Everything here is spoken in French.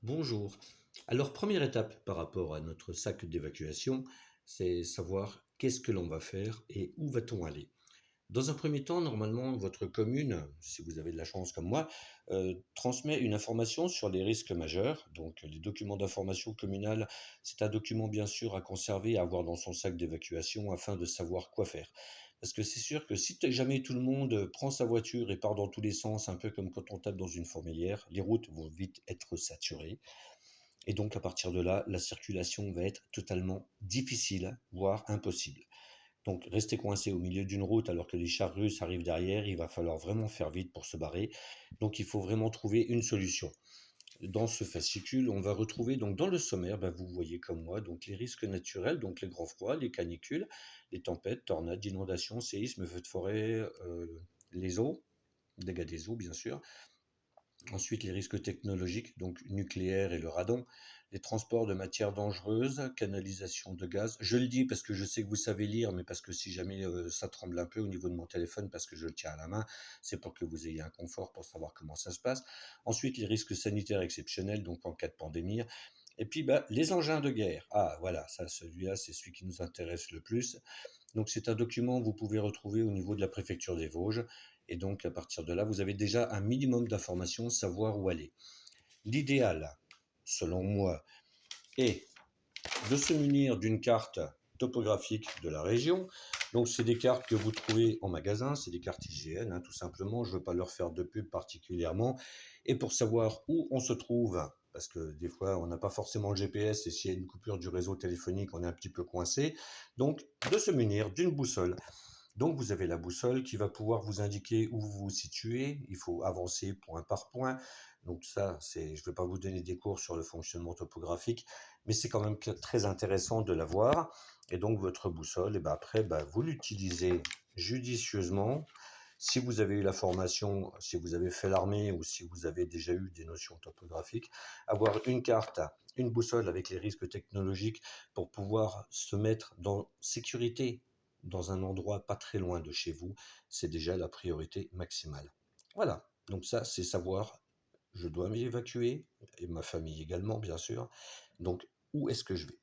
Bonjour. Alors, première étape par rapport à notre sac d'évacuation, c'est savoir qu'est-ce que l'on va faire et où va-t-on aller. Dans un premier temps, normalement, votre commune, si vous avez de la chance comme moi, transmet une information sur les risques majeurs. Donc, les documents d'information communale, c'est un document bien sûr à conserver et à avoir dans son sac d'évacuation afin de savoir quoi faire. Parce que c'est sûr que si jamais tout le monde prend sa voiture et part dans tous les sens, un peu comme quand on tape dans une fourmilière, les routes vont vite être saturées. Et donc, à partir de là, la circulation va être totalement difficile, voire impossible. Donc, rester coincé au milieu d'une route alors que les chars russes arrivent derrière, il va falloir vraiment faire vite pour se barrer. Donc, il faut vraiment trouver une solution. Dans ce fascicule, on va retrouver donc dans le sommaire, vous voyez comme moi, donc les risques naturels, donc les grands froids, les canicules, les tempêtes, tornades, inondations, séismes, feux de forêt, les eaux, dégâts des eaux bien sûr. Ensuite, les risques technologiques, donc nucléaire et le radon, les transports de matières dangereuses, canalisation de gaz. Je le dis parce que je sais que vous savez lire, mais parce que si jamais ça tremble un peu au niveau de mon téléphone, parce que je le tiens à la main, c'est pour que vous ayez un confort pour savoir comment ça se passe. Ensuite, les risques sanitaires exceptionnels, donc en cas de pandémie. Et puis, les engins de guerre. Ah, voilà, ça, celui-là, c'est celui qui nous intéresse le plus. Donc c'est un document que vous pouvez retrouver au niveau de la préfecture des Vosges. Et donc à partir de là, vous avez déjà un minimum d'informations, savoir où aller. L'idéal, selon moi, est de se munir d'une carte topographique de la région. Donc c'est des cartes que vous trouvez en magasin, c'est des cartes IGN, tout simplement. Je ne veux pas leur faire de pub particulièrement. Et pour savoir où on se trouve, parce que des fois on n'a pas forcément le GPS et s'il y a une coupure du réseau téléphonique, on est un petit peu coincé. Donc de se munir d'une boussole. Donc vous avez la boussole qui va pouvoir vous indiquer où vous vous situez. Il faut avancer point par point. Donc ça, je ne vais pas vous donner des cours sur le fonctionnement topographique, mais c'est quand même très intéressant de l'avoir. Et donc votre boussole, et après, vous l'utilisez judicieusement. Si vous avez eu la formation, si vous avez fait l'armée ou si vous avez déjà eu des notions topographiques, avoir une carte, une boussole avec les risques technologiques pour pouvoir se mettre dans sécurité dans un endroit pas très loin de chez vous, c'est déjà la priorité maximale. Voilà, donc ça, c'est savoir, je dois m'évacuer, et ma famille également, bien sûr. Donc, où est-ce que je vais?